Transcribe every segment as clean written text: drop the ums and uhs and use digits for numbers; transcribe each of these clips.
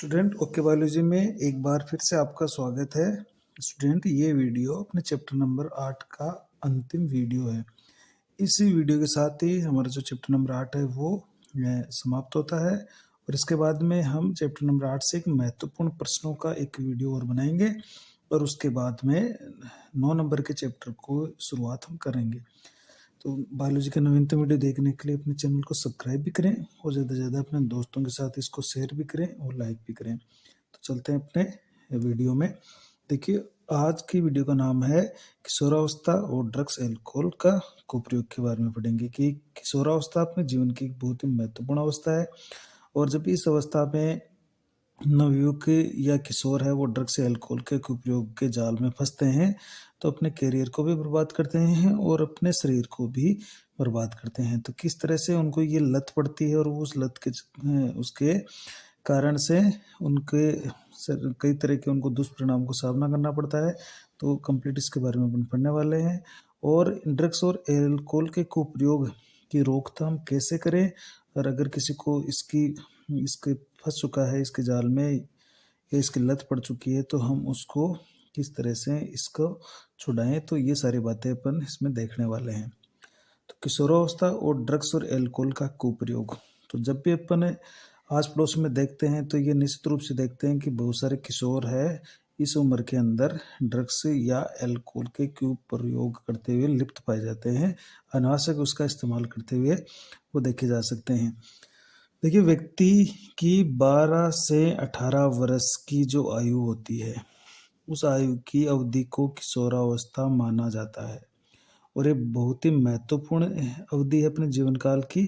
Student okay biology में एक बार फिर से आपका स्वागत है। स्टूडेंट, ये वीडियो अपने चैप्टर नंबर 8 का अंतिम वीडियो है। इसी वीडियो के साथ ही हमारा जो चैप्टर नंबर 8 है वो समाप्त होता है और इसके बाद में हम चैप्टर नंबर 8 से एक महत्वपूर्ण प्रश्नों का एक वीडियो और बनाएंगे और उसके बाद में 9 नंबर के चैप्टर को शुरुआत हम करेंगे। तो बायोलॉजी का नवीनतम वीडियो देखने के लिए अपने चैनल को सब्सक्राइब भी करें और ज़्यादा से ज़्यादा अपने दोस्तों के साथ इसको शेयर भी करें और लाइक भी करें। तो चलते हैं अपने वीडियो में। देखिए, आज की वीडियो का नाम है किशोरावस्था और ड्रग्स एल्कोहल का कुप्रयोग के बारे में पढ़ेंगे कि किशोरावस्था अपने जीवन की एक बहुत ही महत्वपूर्ण अवस्था है और जब इस अवस्था में नवयुवक या किशोर है वो ड्रग्स या अल्कोहल के कुप्रयोग के जाल में फंसते हैं तो अपने करियर को भी बर्बाद करते हैं और अपने शरीर को भी बर्बाद करते हैं। तो किस तरह से उनको ये लत पड़ती है और उस लत के उसके कारण से उनके कई तरह के उनको दुष्परिणाम को सामना करना पड़ता है। तो कंप्लीट इसके बारे में अपन पढ़ने वाले हैं और ड्रग्स और एल्कोहल के कुप्रयोग की रोकथाम कैसे करें और अगर किसी को इसके फंस चुका है इसके जाल में या इसकी लत पड़ चुकी है तो हम उसको किस तरह से इसको छुड़ाएं, तो ये सारी बातें अपन इसमें देखने वाले हैं। तो किशोरावस्था और ड्रग्स और एल्कोहल का कुप्रयोग, तो जब भी अपन आस पड़ोस में देखते हैं तो ये निश्चित रूप से देखते हैं कि बहुत सारे किशोर है इस उम्र के अंदर ड्रग्स या एल्कोहल के कुप्रयोग करते हुए लिप्त पाए जाते हैं, अनावश्यक उसका इस्तेमाल करते हुए वो देखे जा सकते हैं। देखिए, व्यक्ति की 12 से 18 वर्ष की जो आयु होती है उस आयु की अवधि को किशोरावस्था माना जाता है और ये बहुत ही महत्वपूर्ण अवधि है अपने जीवन काल की।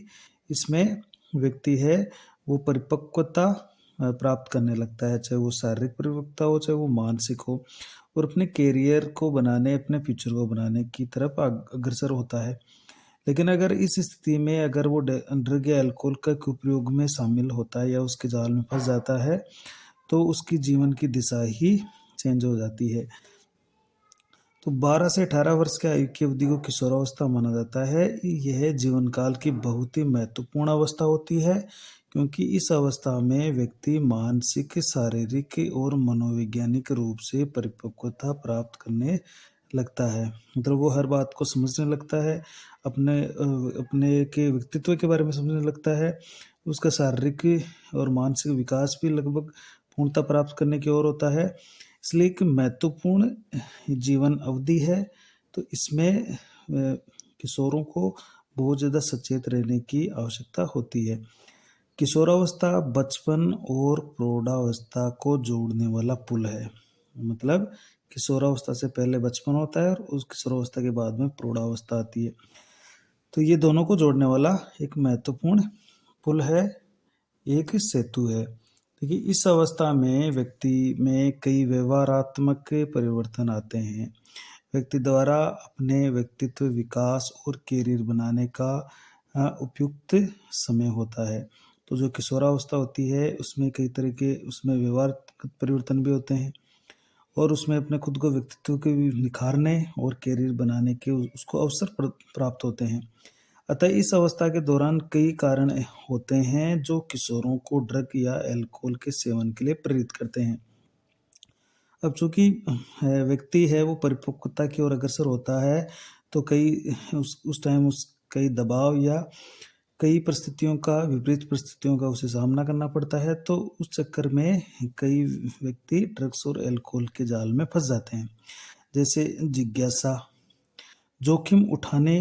इसमें व्यक्ति है वो परिपक्वता प्राप्त करने लगता है, चाहे वो शारीरिक परिपक्वता हो चाहे वो मानसिक हो, और अपने कैरियर को बनाने अपने फ्यूचर को बनाने की तरफ अग्रसर होता है। लेकिन अगर इस स्थिति में अगर वो ड्रग या अल्कोहल का उपयोग में शामिल होता है या उसके जाल में फंस जाता है तो उसकी जीवन की दिशा ही चेंज हो जाती है। तो 12 से 18 वर्ष की आयु की अवधि को किशोरावस्था माना जाता है। यह जीवन काल की बहुत ही महत्वपूर्ण अवस्था होती है क्योंकि इस अवस्था में व्यक्ति मानसिक, शारीरिक और मनोवैज्ञानिक रूप से परिपक्वता प्राप्त करने लगता है। मतलब वो हर बात को समझने लगता है, अपने के व्यक्तित्व के बारे में समझने लगता है। उसका शारीरिक और मानसिक विकास भी लगभग पूर्णता प्राप्त करने की ओर होता है। इसलिए एक महत्वपूर्ण जीवन अवधि है। तो इसमें किशोरों को बहुत ज़्यादा सचेत रहने की आवश्यकता होती है। किशोरावस्था बचपन और प्रौढ़ावस्था को जोड़ने वाला पुल है। मतलब किशोरावस्था से पहले बचपन होता है और उस किशोरावस्था के बाद में प्रौढ़ावस्था आती है। तो ये दोनों को जोड़ने वाला एक महत्वपूर्ण पुल है, एक सेतु है। देखिए, इस अवस्था में व्यक्ति में कई व्यवहारात्मक परिवर्तन आते हैं। व्यक्ति द्वारा अपने व्यक्तित्व विकास और कैरियर बनाने का उपयुक्त समय होता है। तो जो किशोरावस्था होती है उसमें कई तरह के उसमें व्यवहार परिवर्तन भी होते हैं और उसमें अपने खुद को व्यक्तित्व के निखारने और कैरियर बनाने के उसको अवसर प्राप्त होते हैं। अतः इस अवस्था के दौरान कई कारण होते हैं जो किशोरों को ड्रग या अल्कोहल के सेवन के लिए प्रेरित करते हैं। अब चूंकि व्यक्ति है वो परिपक्वता की ओर अग्रसर होता है तो उस टाइम कई दबाव या कई परिस्थितियों का विपरीत परिस्थितियों का उसे सामना करना पड़ता है। तो उस चक्कर में कई व्यक्ति ड्रग्स और अल्कोहल के जाल में फंस जाते हैं, जैसे जिज्ञासा, जोखिम उठाने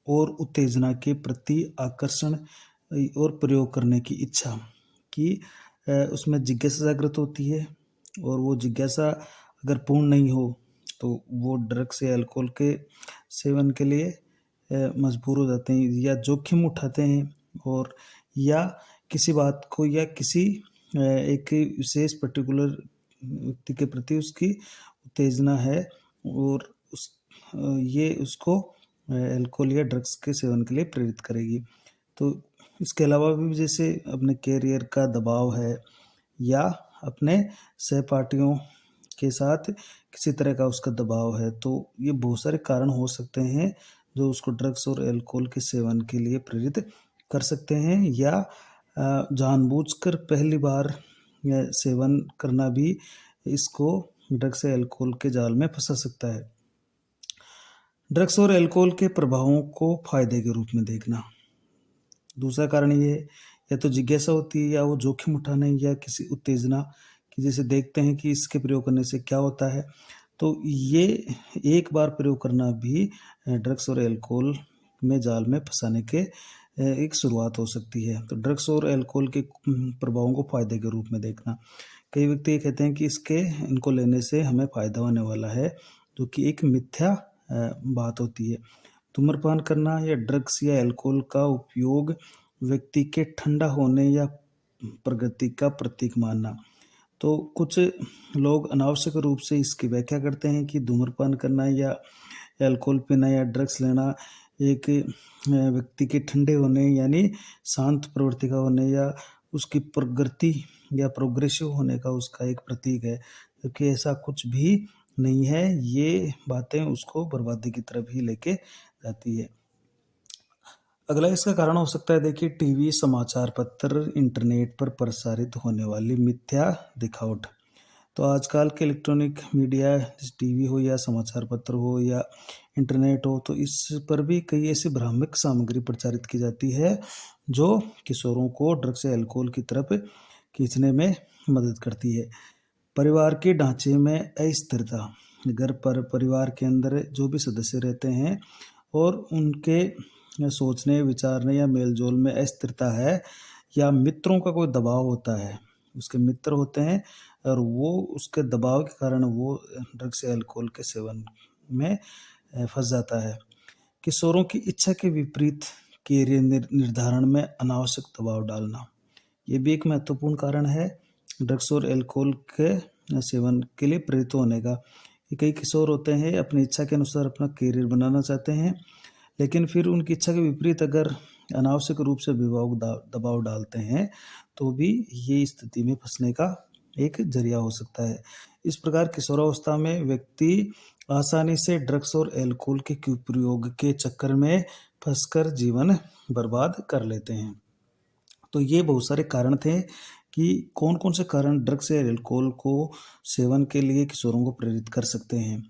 और उत्तेजना के प्रति आकर्षण और प्रयोग करने की इच्छा कि उसमें जिज्ञासा जागृत होती है और वो जिज्ञासा अगर पूर्ण नहीं हो तो वो ड्रग्स या अल्कोहल के सेवन के लिए मजबूर हो जाते हैं या जोखिम उठाते हैं और या किसी बात को या किसी एक विशेष पर्टिकुलर व्यक्ति के प्रति उसकी उत्तेजना है और ये उसको अल्कोहल या ड्रग्स के सेवन के लिए प्रेरित करेगी। तो इसके अलावा भी जैसे अपने कैरियर का दबाव है या अपने सहपाठियों के साथ किसी तरह का उसका दबाव है, तो ये बहुत सारे कारण हो सकते हैं जो उसको ड्रग्स और अल्कोहल के सेवन के लिए प्रेरित कर सकते हैं या जानबूझकर पहली बार सेवन करना भी इसको ड्रग्स या अल्कोहल के जाल में फंसा सकता है। ड्रग्स और अल्कोहल के प्रभावों को फायदे के रूप में देखना। दूसरा कारण ये है, या तो जिज्ञासा होती है या वो जोखिम उठाने या किसी उत्तेजना की, जैसे देखते हैं कि इसके प्रयोग करने से क्या होता है। तो ये एक बार प्रयोग करना भी ड्रग्स और अल्कोहल में जाल में फंसाने के एक शुरुआत हो सकती है। तो ड्रग्स और अल्कोहल के प्रभावों को फायदे के रूप में देखना। कई व्यक्ति ये कहते हैं कि इनको लेने से हमें फायदा होने वाला है, जो कि एक मिथ्या बात होती है। धूम्रपान करना या ड्रग्स या अल्कोहल का उपयोग व्यक्ति के ठंडा होने या प्रगति का प्रतीक मानना। तो कुछ लोग अनावश्यक रूप से इसकी व्याख्या करते हैं कि धूम्रपान करना या अल्कोहल पीना या ड्रग्स लेना एक व्यक्ति के ठंडे होने यानी शांत प्रवृत्ति का होने या उसकी प्रगति या प्रोग्रेसिव होने का उसका एक प्रतीक है, क्योंकि ऐसा कुछ भी नहीं है। ये बातें उसको बर्बादी की तरफ ही लेके जाती है। अगला इसका कारण हो सकता है, देखिए, टीवी, समाचार पत्र, इंटरनेट पर प्रसारित होने वाली मिथ्या दिखावट। तो आजकल के इलेक्ट्रॉनिक मीडिया, जैसे टीवी हो या समाचार पत्र हो या इंटरनेट हो, तो इस पर भी कई ऐसी भ्रामक सामग्री प्रचारित की जाती है जो किशोरों को ड्रग्स या अल्कोहल की तरफ खींचने में मदद करती है। परिवार के ढांचे में अस्थिरता। घर पर परिवार के अंदर जो भी सदस्य रहते हैं और उनके सोचने, विचारने या मेलजोल में अस्थिरता है, या मित्रों का कोई दबाव होता है, उसके मित्र होते हैं और वो उसके दबाव के कारण वो ड्रग्स या अल्कोहल के सेवन में फंस जाता है। किशोरों की इच्छा के विपरीत कैरियर निर्धारण में अनावश्यक दबाव डालना, ये भी एक महत्वपूर्ण कारण है ड्रग्स और अल्कोहल के सेवन के लिए प्रेरित होने का। कई किशोर होते हैं अपनी इच्छा के अनुसार अपना कैरियर बनाना चाहते हैं, लेकिन फिर उनकी इच्छा के विपरीत अगर अनावश्यक रूप से दबाव डालते हैं, तो भी ये स्थिति में फंसने का एक जरिया हो सकता है। इस प्रकार किशोरावस्था में व्यक्ति आसानी से ड्रग्स और अल्कोहल के कुप्रयोग के चक्कर में फंसकर जीवन बर्बाद कर लेते हैं। तो ये बहुत सारे कारण थे कि कौन कौन से कारण ड्रग्स या अल्कोहल को सेवन के लिए किशोरों को प्रेरित कर सकते हैं।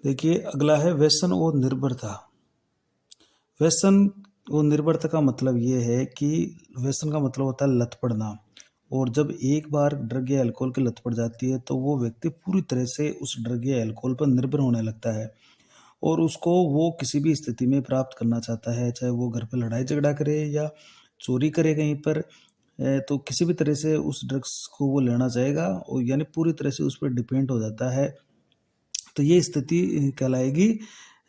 देखिए, अगला है व्यसन और निर्भरता। व्यसन और निर्भरता का मतलब ये है कि व्यसन का मतलब होता है लत पड़ना, और जब एक बार ड्रग या अल्कोहल की लत पड़ जाती है तो वो व्यक्ति पूरी तरह से उस ड्रग या अल्कोहल पर निर्भर होने लगता है, और उसको वो किसी भी स्थिति में प्राप्त करना चाहता है, चाहे वो घर पर लड़ाई झगड़ा करे या चोरी करे कहीं पर, तो किसी भी तरह से उस ड्रग्स को वो लेना चाहेगा, और यानी पूरी तरह से उस पर डिपेंड हो जाता है। तो ये स्थिति कहलाएगी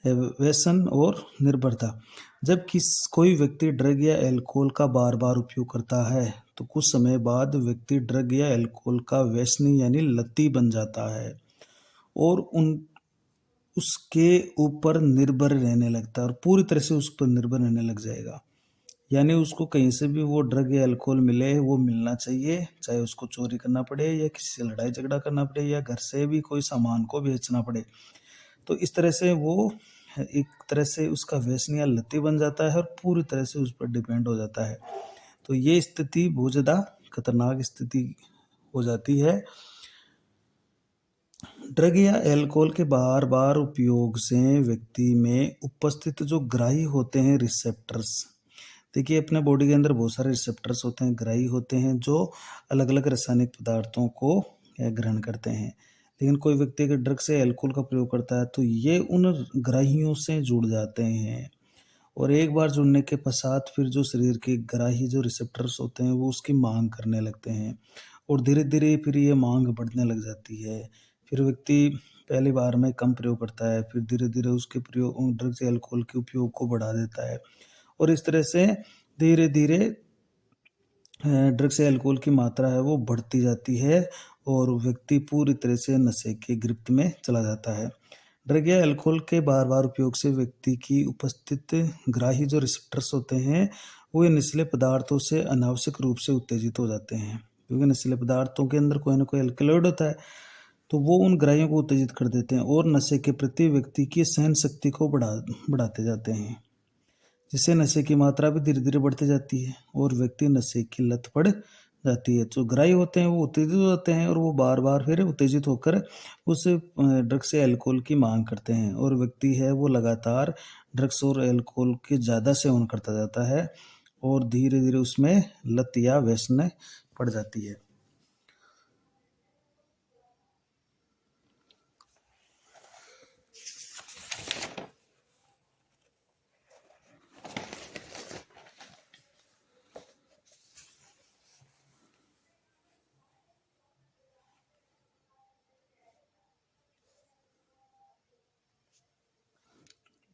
व्यसन और निर्भरता। जब कोई व्यक्ति ड्रग या अल्कोहल का बार बार उपयोग करता है, तो कुछ समय बाद व्यक्ति ड्रग या अल्कोहल का व्यसनी यानी लती बन जाता है, और उसके ऊपर निर्भर रहने लगता है, और पूरी तरह से उस पर निर्भर रहने लग जाएगा। यानी उसको कहीं से भी वो ड्रग या अल्कोहल मिले, वो मिलना चाहिए, चाहे उसको चोरी करना पड़े या किसी से लड़ाई झगड़ा करना पड़े या घर से भी कोई सामान को बेचना पड़े। तो इस तरह से वो एक तरह से उसका व्यसन या लती बन जाता है और पूरी तरह से उस पर डिपेंड हो जाता है। तो ये स्थिति बहुत ज़्यादा खतरनाक स्थिति हो जाती है। ड्रग या अल्कोहल के बार बार उपयोग से व्यक्ति में उपस्थित जो ग्राही होते हैं, रिसेप्टर्स, देखिए, अपने बॉडी के अंदर बहुत सारे रिसेप्टर्स होते हैं, ग्राही होते हैं, जो अलग अलग रासायनिक पदार्थों को ग्रहण करते हैं। लेकिन कोई व्यक्ति अगर ड्रग्स या अल्कोहल का प्रयोग करता है तो ये उन ग्राहियों से जुड़ जाते हैं, और एक बार जुड़ने के पश्चात फिर जो शरीर के ग्राही जो रिसेप्टर्स होते हैं वो उसकी मांग करने लगते हैं, और धीरे धीरे फिर ये मांग बढ़ने लग जाती है। फिर व्यक्ति पहली बार में कम प्रयोग करता है, फिर धीरे धीरे उसके प्रयोग ड्रग्स या अल्कोहल के उपयोग को बढ़ा देता है, और इस तरह से धीरे धीरे ड्रग्स या अल्कोहल की मात्रा है वो बढ़ती जाती है, और व्यक्ति पूरी तरह से नशे के गिरफ्त में चला जाता है। ड्रग या अल्कोहल के बार बार उपयोग से व्यक्ति की उपस्थित ग्राही जो रिसेप्टर्स होते हैं वो ये नशीले पदार्थों से अनावश्यक रूप से उत्तेजित हो जाते हैं, क्योंकि नशीले पदार्थों के अंदर कोई ना कोई अल्कलॉइड होता है, तो वो उन ग्राहियों को उत्तेजित कर देते हैं और नशे के प्रति व्यक्ति की सहन शक्ति को बढ़ाते जाते हैं, जिससे नशे की मात्रा भी धीरे धीरे बढ़ती जाती है और व्यक्ति नशे की लत पड़ जाती है। जो ग्राही होते हैं वो उत्तेजित हो जाते हैं और वो बार-बार फिर उत्तेजित होकर उस ड्रग्स या अल्कोहल की माँग करते हैं और व्यक्ति है वो लगातार ड्रग्स और अल्कोहल के ज़्यादा सेवन करता जाता है और धीरे-धीरे उसमें लत या व्यसन पड़ जाती है।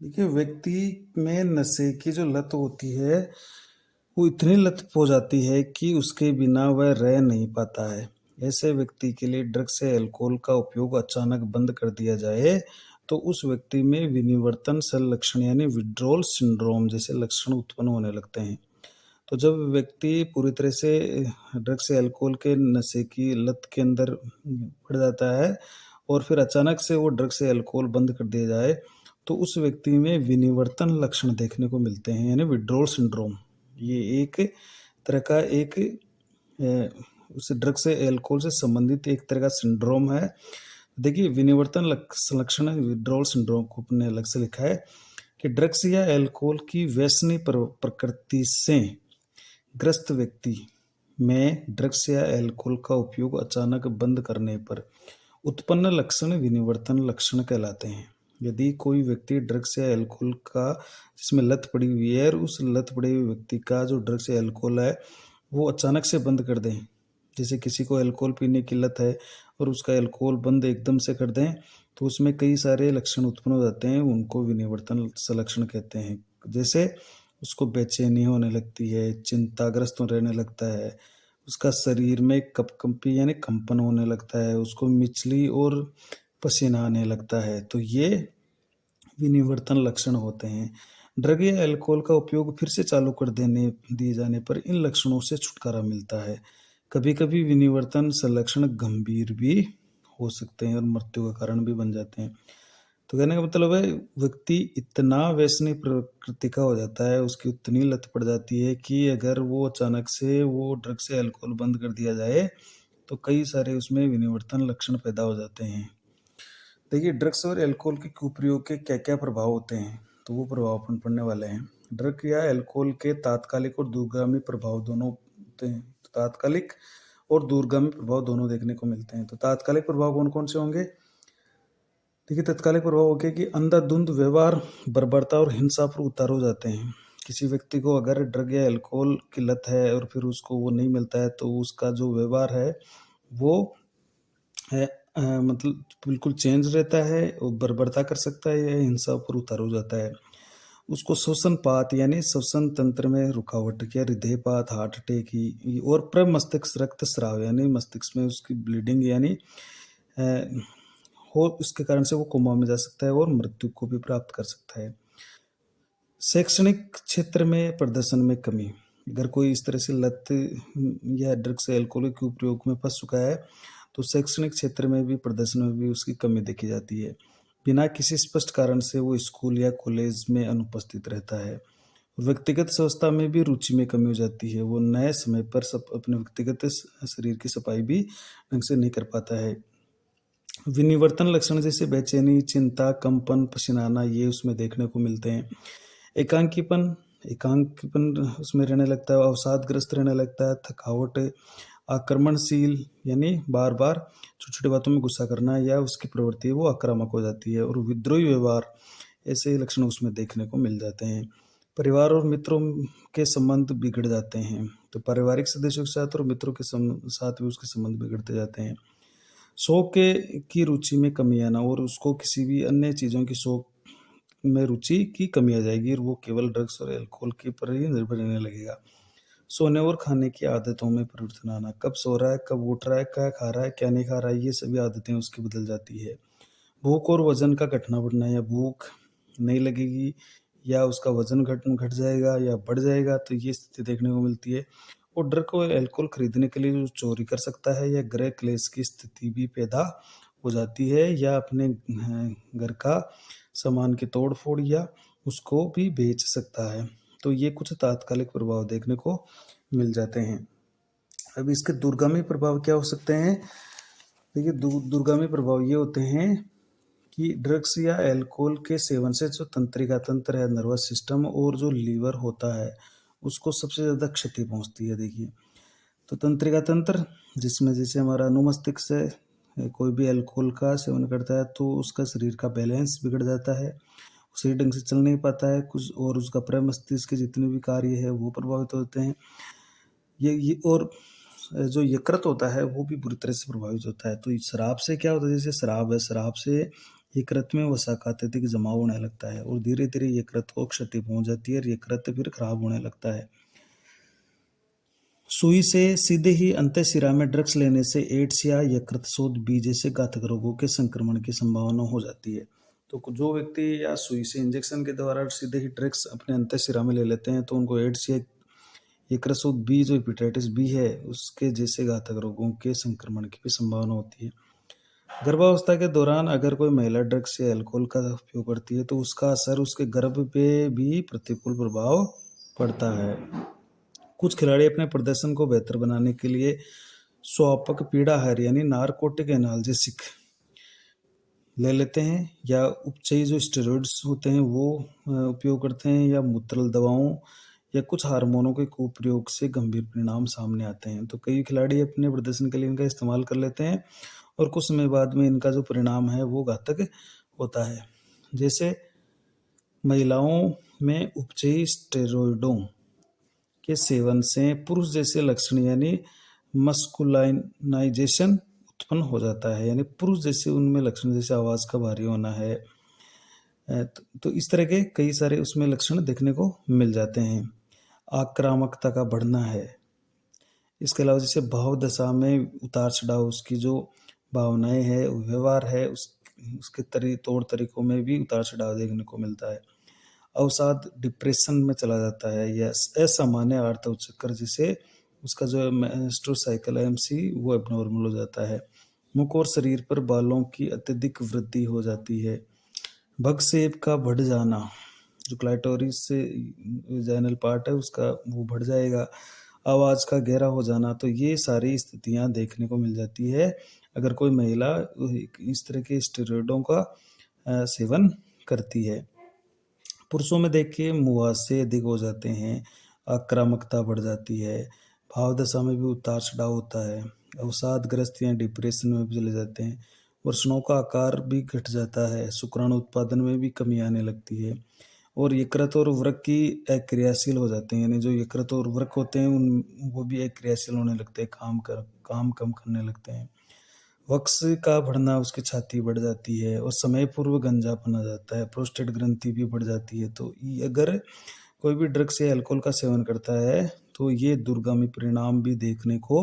देखिए, व्यक्ति में नशे की जो लत होती है, वो इतनी लत हो जाती है कि उसके बिना वह रह नहीं पाता है। ऐसे व्यक्ति के लिए ड्रग्स या अल्कोहल का उपयोग अचानक बंद कर दिया जाए, तो उस व्यक्ति में विनिवर्तनशील लक्षण यानी विथड्रॉल सिंड्रोम जैसे लक्षण उत्पन्न होने लगते हैं। तो जब व्यक्ति पूरी तरह से ड्रग्स या अल्कोहल के नशे की लत के अंदर पड़ जाता है और फिर अचानक से वो ड्रग्स या अल्कोहल बंद कर दिया जाए, तो उस व्यक्ति में विनिवर्तन लक्षण देखने को मिलते हैं यानी विथड्रॉल सिंड्रोम। ये एक तरह का एक उस ड्रग्स या अल्कोहल से संबंधित एक तरह का सिंड्रोम है। देखिए, विनिवर्तन लक्षण विथड्रॉल सिंड्रोम को अपने अलग से लिखा है कि ड्रग्स या अल्कोहल की व्यसनी प्रकृति से ग्रस्त व्यक्ति में ड्रग्स या अल्कोहल का उपयोग अचानक बंद करने पर उत्पन्न लक्षण विनिवर्तन लक्षण कहलाते हैं। यदि कोई व्यक्ति ड्रग्स या अल्कोहल का जिसमें लत पड़ी हुई है और उस लत पड़े हुए व्यक्ति का जो ड्रग्स या अल्कोहल है वो अचानक से बंद कर दें, जैसे किसी को अल्कोहल पीने की लत है और उसका अल्कोहल बंद एकदम से कर दें, तो उसमें कई सारे लक्षण उत्पन्न हो जाते हैं, उनको विनिवर्तन लक्षण कहते हैं। जैसे उसको बेचैनी होने लगती है, चिंताग्रस्त रहने लगता है, उसका शरीर में कँपकँपी यानी कंपन होने लगता है, उसको मिचली और पसीना आने लगता है। तो ये विनिवर्तन लक्षण होते हैं। ड्रग या अल्कोहल का उपयोग फिर से चालू कर देने दिए जाने पर इन लक्षणों से छुटकारा मिलता है। कभी-कभी विनिवर्तन संलक्षण गंभीर भी हो सकते हैं और मृत्यु का कारण भी बन जाते हैं। तो कहने का मतलब है व्यक्ति इतना व्यसनी प्रकृति का हो जाता है, उसकी उतनी लत पड़ जाती है कि अगर वो अचानक से वो ड्रग्स या अल्कोहल बंद कर दिया जाए, तो कई सारे उसमें विनिवर्तन लक्षण पैदा हो जाते हैं। देखिए, ड्रग्स और अल्कोहल के कुप्रयोग के क्या-क्या प्रभाव होते हैं, तो वो प्रभाव अपन पढ़ने वाले हैं। ड्रग या अल्कोहल के तात्कालिक और दूरगामी प्रभाव दोनों होते हैं। तो तात्कालिक और दूरगामी प्रभाव दोनों देखने को मिलते हैं। तो तात्कालिक प्रभाव कौन-कौन से होंगे? देखिए, तात्कालिक प्रभाव हो गया कि अंधाधुंध व्यवहार, बर्बरता और हिंसा पर उतार हो जाते हैं। किसी व्यक्ति को अगर ड्रग या अल्कोहल की लत है और फिर उसको वो नहीं मिलता है, तो उसका जो व्यवहार है, वो है मतलब बिल्कुल चेंज रहता है और बर्बरता कर सकता है या हिंसा पर उतार हो जाता है। उसको श्वसनपात यानी श्वसन तंत्र में रुकावट या हृदयपात, हार्ट अटैक ही और प्रमस्तिष्क रक्तस्राव यानी मस्तिष्क में उसकी ब्लीडिंग यानी अ, हो उसके कारण से वो कोमा में जा सकता है और मृत्यु को भी प्राप्त कर सकता है। शैक्षणिक क्षेत्र में प्रदर्शन में कमी। अगर कोई इस तरह से लत या ड्रग्स या अल्कोहल के उपयोग में फँस चुका है, तो शैक्षणिक क्षेत्र में भी प्रदर्शन में भी उसकी कमी देखी जाती है। बिना किसी स्पष्ट कारण से वो स्कूल या कॉलेज में अनुपस्थित रहता है। व्यक्तिगत स्वच्छता में भी रुचि में कमी हो जाती है। वो नए समय पर अपने व्यक्तिगत शरीर की सफाई भी ढंग से नहीं कर पाता है। विनिवर्तन लक्षण जैसे बेचैनी, चिंता, कंपन, पसीना आना ये उसमें देखने को मिलते हैं। एकांकीपन एकांकीपन उसमें रहने लगता है, अवसादग्रस्त रहने लगता है, थकावट, आक्रमणशील यानी बार-बार छोटी-छोटी बातों में गुस्सा करना या उसकी प्रवृत्ति है वो आक्रामक हो जाती है और विद्रोही व्यवहार ऐसे लक्षण उसमें देखने को मिल जाते हैं। परिवार और मित्रों के संबंध बिगड़ जाते हैं, तो पारिवारिक सदस्यों के साथ और मित्रों के साथ भी उसके संबंध बिगड़ते जाते हैं। शौक के की रुचि में कमी आना और उसको किसी भी अन्य चीज़ों की शौक में रुचि की कमी आ जाएगी और वो केवल ड्रग्स और अल्कोहल के पर ही निर्भर रहने लगेगा। सोने और खाने की आदतों में परिवर्तन आना, कब सो रहा है, कब उठ रहा है, क्या खा रहा है, क्या नहीं खा रहा है, ये सभी आदतें उसकी बदल जाती है। भूख और वज़न का घटना-बढ़ना या भूख नहीं लगेगी या उसका वज़न घट जाएगा या बढ़ जाएगा, तो ये स्थिति देखने को मिलती है। और ड्रग और अल्कोहल खरीदने के लिए जो चोरी कर सकता है या गृह क्लेश की स्थिति भी पैदा हो जाती है या अपने घर का सामान की तोड़-फोड़ या उसको भी बेच सकता है। तो ये कुछ तात्कालिक प्रभाव देखने को मिल जाते हैं। अब इसके दूरगामी प्रभाव क्या हो सकते हैं? देखिए, दूरगामी प्रभाव ये होते हैं कि ड्रग्स या अल्कोहल के सेवन से जो तंत्रिका तंत्र है, नर्वस सिस्टम और जो लीवर होता है, उसको सबसे ज़्यादा क्षति पहुंचती है। देखिए, तो तंत्रिका तंत्र, जिसमें जैसे हमारा अनुमस्तिष्क है, कोई भी अल्कोहल का सेवन करता है तो उसका शरीर का बैलेंस बिगड़ जाता है, सही ढंग से चल नहीं पाता है कुछ, और उसका प्रमस्तिष्क के जितने भी कार्य है वो प्रभावित होते हैं। ये और जो यकृत होता है वो भी बुरी तरह से प्रभावित होता है। तो शराब से क्या होता है, जैसे शराब है, शराब से यकृत में वसा का अत्यधिक जमाव होने लगता है और धीरे धीरे यकृत को क्षति पहुंच जाती है और यकृत फिर खराब होने लगता है। सुई से सीधे ही अंतःशिरा में ड्रग्स लेने से एड्स या यकृत शोथ बी जैसे घातक रोगों के संक्रमण की संभावना हो जाती है। तो जो व्यक्ति या सुई से इंजेक्शन के द्वारा सीधे ही ड्रग्स अपने अंतःशिरा में ले लेते हैं तो उनको एड्स या यकृत शोथ बी, जो हेपेटाइटिस बी है, उसके जैसे घातक रोगों के संक्रमण की भी संभावना होती है। गर्भावस्था के दौरान अगर कोई महिला ड्रग्स या अल्कोहल का उपयोग करती है तो उसका असर उसके गर्भ पे भी प्रतिकूल प्रभाव पड़ता है। कुछ खिलाड़ी अपने प्रदर्शन को बेहतर बनाने के लिए स्वापक पीड़ाहार यानी नारकोटिक एनाल्जेसिक ले लेते हैं, या उपचयी जो स्टेरॉइड्स होते हैं वो उपयोग करते हैं, या मूत्रल दवाओं या कुछ हार्मोनों के कुप्रयोग से गंभीर परिणाम सामने आते हैं। तो कई खिलाड़ी अपने प्रदर्शन के लिए इनका इस्तेमाल कर लेते हैं और कुछ समय बाद में इनका जो परिणाम है वो घातक होता है। जैसे महिलाओं में उपचयी स्टेरॉइडों के सेवन से पुरुष जैसे लक्षण यानी मस्कुलाइनाइजेशन उत्पन्न हो जाता है, यानी पुरुष जैसे उनमें लक्षण, जैसे आवाज का भारी होना है, तो इस तरह के कई सारे उसमें लक्षण देखने को मिल जाते हैं। आक्रामकता का बढ़ना है। इसके अलावा जैसे भाव दशा में उतार चढ़ाव, उसकी जो भावनाएं है, व्यवहार है, उसके तौर तरीकों में भी उतार चढ़ाव देखने को मिलता है। अवसाद डिप्रेशन में चला जाता है, या असामान्य आर्तव चक्कर, जिसे उसका जो मेंस्ट्रुअल साइकिल एमसी वो एबनॉर्मल हो जाता है। मुख और शरीर पर बालों की अत्यधिक वृद्धि हो जाती है। भगसेप का बढ़ जाना, जो क्लाइटोरिस से वेजाइनल पार्ट है उसका वो बढ़ जाएगा। आवाज़ का गहरा हो जाना, तो ये सारी स्थितियां देखने को मिल जाती है अगर कोई महिला इस तरह के स्टेरॉइडों का सेवन करती है। पुरुषों में देखिए मुहासे अधिक हो जाते हैं, आक्रामकता बढ़ जाती है, भाव दशा में भी उतार चढ़ाव होता है, अवसादग्रस्त या डिप्रेशन में भी चले जाते हैं, वृषणों का आकार भी घट जाता है, शुक्राणु उत्पादन में भी कमी आने लगती है, और यकृत और वृक्क की अक्रियाशील हो जाते हैं, यानी जो यकृत और वृक्क होते हैं उन वो भी अक्रियाशील होने लगते हैं, काम कम करने लगते हैं। वक्स का बढ़ना, उसकी छाती बढ़ जाती है और समय पूर्व गंजापन आ जाता है, प्रोस्टेट ग्रंथि भी बढ़ जाती है। तो अगर कोई भी ड्रग्स या अल्कोहल का सेवन करता है तो ये दूरगामी परिणाम भी देखने को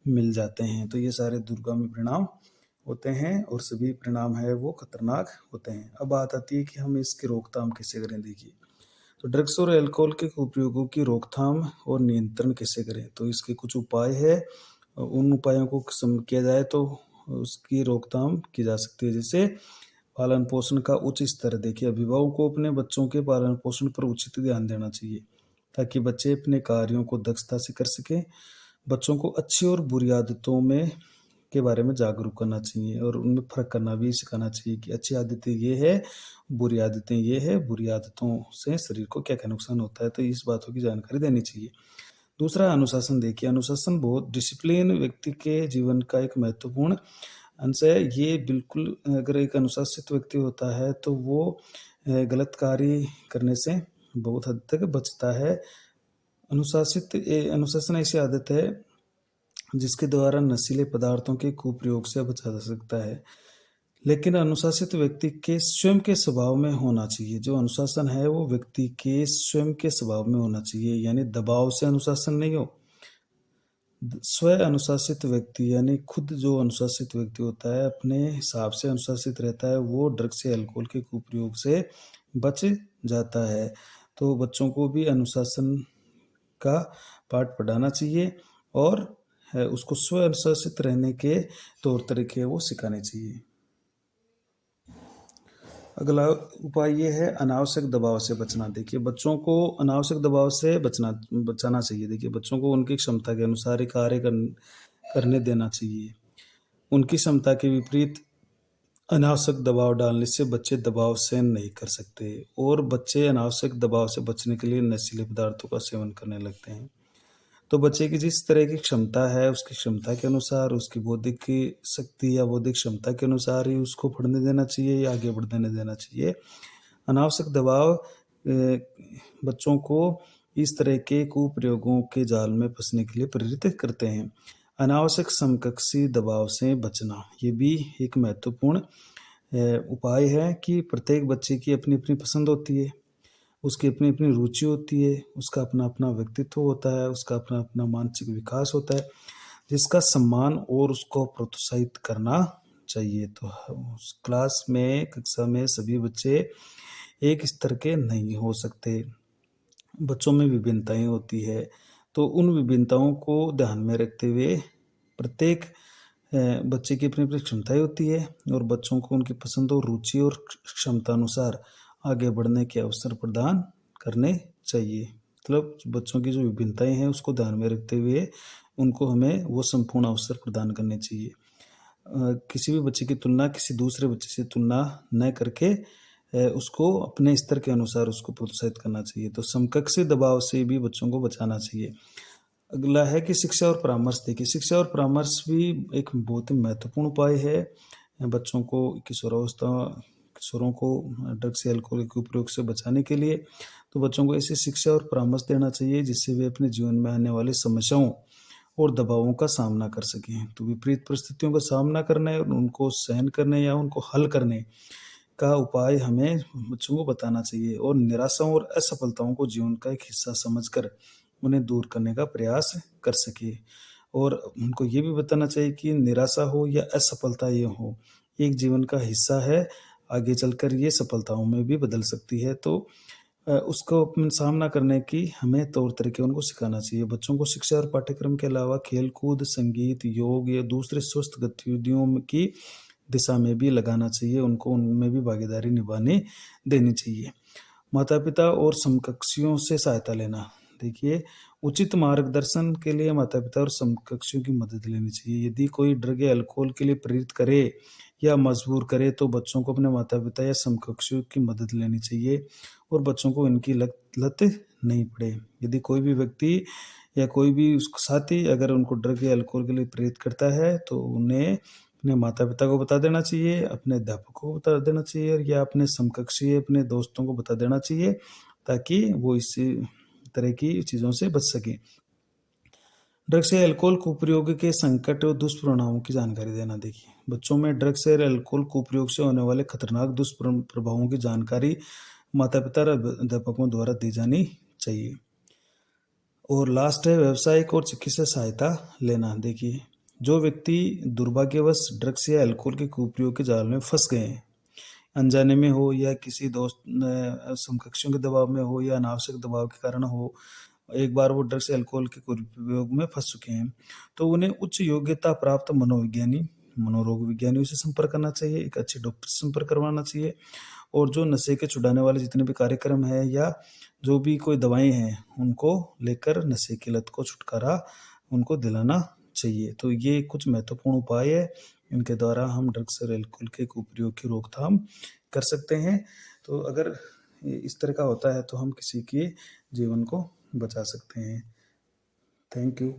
मिल जाते हैं। तो ये सारे दूरगामी परिणाम होते हैं और सभी परिणाम है वो खतरनाक होते हैं। अब बात आती है कि हम इसकी रोकथाम कैसे करें। देखिए, तो ड्रग्स और अल्कोहल के उपयोगों की रोकथाम और नियंत्रण कैसे करें, तो इसके कुछ उपाय है। उन उपायों को किया जाए तो उसकी रोकथाम की जा सकती है। जैसे पालन पोषण का उच्च स्तर। देखिए, अभिभावक को अपने बच्चों के पालन पोषण पर उचित ध्यान देना चाहिए ताकि बच्चे अपने कार्यों को दक्षता से कर सकें। बच्चों को अच्छी और बुरी आदतों में के बारे में जागरूक करना चाहिए और उनमें फ़र्क करना भी सिखाना चाहिए कि अच्छी आदतें ये है, बुरी आदतें ये है, बुरी आदतों से शरीर को क्या-क्या नुकसान होता है, तो इस बातों की जानकारी देनी चाहिए। दूसरा, अनुशासन। देखिए, अनुशासन बहुत डिसिप्लिन व्यक्ति के जीवन का एक महत्वपूर्ण अंश है। ये बिल्कुल, अगर एक अनुशासित व्यक्ति होता है तो वो गलत कार्य करने से बहुत हद तक बचता है। अनुशासन ऐसी आदत है जिसके द्वारा नशीले पदार्थों के कुप्रयोग से बचा जा सकता है, लेकिन अनुशासित व्यक्ति के स्वयं के स्वभाव में होना चाहिए। जो अनुशासन है वो व्यक्ति के स्वयं के स्वभाव में होना चाहिए, यानी दबाव से अनुशासन नहीं हो। स्व अनुशासित व्यक्ति यानी खुद जो अनुशासित व्यक्ति होता है, अपने हिसाब से अनुशासित रहता है, वो ड्रग्स या अल्कोहल के कुप्रयोग से बच जाता है। तो बच्चों को भी अनुशासन का पाठ पढ़ाना चाहिए और उसको स्व अनुशासित रहने के तौर तरीके वो सिखाने चाहिए। अगला उपाय ये है अनावश्यक दबाव से बचना। देखिए बच्चों को अनावश्यक दबाव से बचाना चाहिए। देखिए बच्चों को उनकी क्षमता के अनुसार ही कार्य करने देना चाहिए। उनकी क्षमता के विपरीत अनावश्यक दबाव डालने से बच्चे दबाव सहन नहीं कर सकते और बच्चे अनावश्यक दबाव से बचने के लिए नशीले पदार्थों का सेवन करने लगते हैं। तो बच्चे की जिस तरह की क्षमता है, उसकी क्षमता के अनुसार, उसकी बौद्धिक की शक्ति या बौद्धिक क्षमता के अनुसार ही उसको पढ़ने देना चाहिए या आगे बढ़ने देना चाहिए। अनावश्यक दबाव बच्चों को इस तरह के कुप्रयोगों के जाल में फंसने के लिए प्रेरित करते हैं। अनावश्यक समकक्षी दबाव से बचना, ये भी एक महत्वपूर्ण उपाय है कि प्रत्येक बच्चे की अपनी-अपनी पसंद होती है। उसकी अपनी-अपनी रुचि होती है, उसका अपना-अपना व्यक्तित्व होता है, उसका अपना-अपना मानसिक विकास होता है, जिसका सम्मान और उसको प्रोत्साहित करना चाहिए। तो उस क्लास में, कक्षा में सभी बच्चे एक स्तर के नहीं हो सकते। बच्चों में विभिन्नताएँ होती है, तो उन विभिन्नताओं को ध्यान में रखते हुए प्रत्येक बच्चे की अपनी-अपनी क्षमताएँ होती है और बच्चों को उनकी पसंद और रुचि और क्षमता अनुसार आगे बढ़ने के अवसर प्रदान करने चाहिए। मतलब बच्चों की जो विभिन्नताएँ हैं उसको ध्यान में रखते हुए उनको हमें वो संपूर्ण अवसर प्रदान करने चाहिए। किसी भी बच्चे की तुलना किसी दूसरे बच्चे से तुलना न करके उसको अपने स्तर के अनुसार उसको प्रोत्साहित करना चाहिए। तो समकक्षी दबाव से भी बच्चों को बचाना चाहिए। अगला है कि शिक्षा और परामर्श। देखिए शिक्षा और परामर्श भी एक बहुत ही महत्वपूर्ण उपाय है। बच्चों को किशोरों को ड्रग्स या अल्कोहल के उपयोग से बचाने के लिए। तो बच्चों को ऐसी शिक्षा और परामर्श देना चाहिए जिससे वे अपने जीवन में आने वाली समस्याओं और दबावों का सामना कर सकें। तो विपरीत परिस्थितियों का सामना करने और उनको सहन करने या उनको हल करने का उपाय हमें बच्चों को बताना चाहिए और निराशाओं और असफलताओं को जीवन का एक हिस्सा समझकर उन्हें दूर करने का प्रयास कर सके। और उनको ये भी बताना चाहिए कि निराशा हो या असफलता ये हो, एक जीवन का हिस्सा है, आगे चलकर ये सफलताओं में भी बदल सकती है। तो उसको अपन सामना करने की हमें तौर तरीके उनको सिखाना चाहिए। बच्चों को शिक्षा और पाठ्यक्रम के अलावा खेल-कूद, संगीत, योग या दूसरे स्वस्थ गतिविधियों की दिशा में भी लगाना चाहिए, उनको उनमें भी भागीदारी निभाने देनी चाहिए। माता-पिता और समकक्षियों से सहायता लेना। देखिए, उचित मार्गदर्शन के लिए माता-पिता और समकक्षियों की मदद लेनी चाहिए। यदि कोई ड्रग या अल्कोहल के लिए प्रेरित करे या मजबूर करे, तो बच्चों को अपने माता-पिता या समकक्षियों की मदद लेनी चाहिए और बच्चों को इनकी लत नहीं पड़े। यदि कोई भी व्यक्ति या कोई भी उसका साथी अगर उनको ड्रग या अल्कोहल के लिए प्रेरित करता है, तो उन्हें अपने माता-पिता को बता देना चाहिए, अपने अध्यापकों को बता देना चाहिए या अपने समकक्षी, अपने दोस्तों को बता देना चाहिए, ताकि वो इस तरह की चीज़ों से बच सकें। ड्रग्स या अल्कोहल कुप्रयोग के संकट और दुष्परिणामों की जानकारी देना। देखिए, बच्चों में ड्रग्स या अल्कोहल कुप्रयोग से होने वाले खतरनाक दुष्प्रभावों की जानकारी माता-पिता और अध्यापकों द्वारा दी जानी चाहिए। और लास्ट है व्यावसायिक और चिकित्सा सहायता लेना। देखिए, जो व्यक्ति दुर्भाग्यवश ड्रग्स या अल्कोहल के कुप्रयोग के जाल में फँस गए हैं, अनजाने में हो या किसी दोस्त समकक्षों के दबाव में हो या अनावश्यक दबाव के कारण हो, एक बार वो ड्रग्स या अल्कोहल के कुप्रयोग में फँस चुके हैं, तो उन्हें उच्च योग्यता प्राप्त मनोरोग विज्ञानियों से संपर्क करना चाहिए, एक अच्छे डॉक्टर से संपर्क करवाना चाहिए और जो नशे के छुड़ाने वाले जितने भी कार्यक्रम हैं या जो भी कोई दवाएँ हैं, उनको लेकर नशे की लत को छुटकारा उनको दिलाना चाहिए। तो ये कुछ महत्वपूर्ण उपाय है, इनके द्वारा हम ड्रग्स और अल्कोहल के कुप्रयोग की रोकथाम कर सकते हैं। तो अगर इस तरह का होता है, तो हम किसी के जीवन को बचा सकते हैं। Thank you.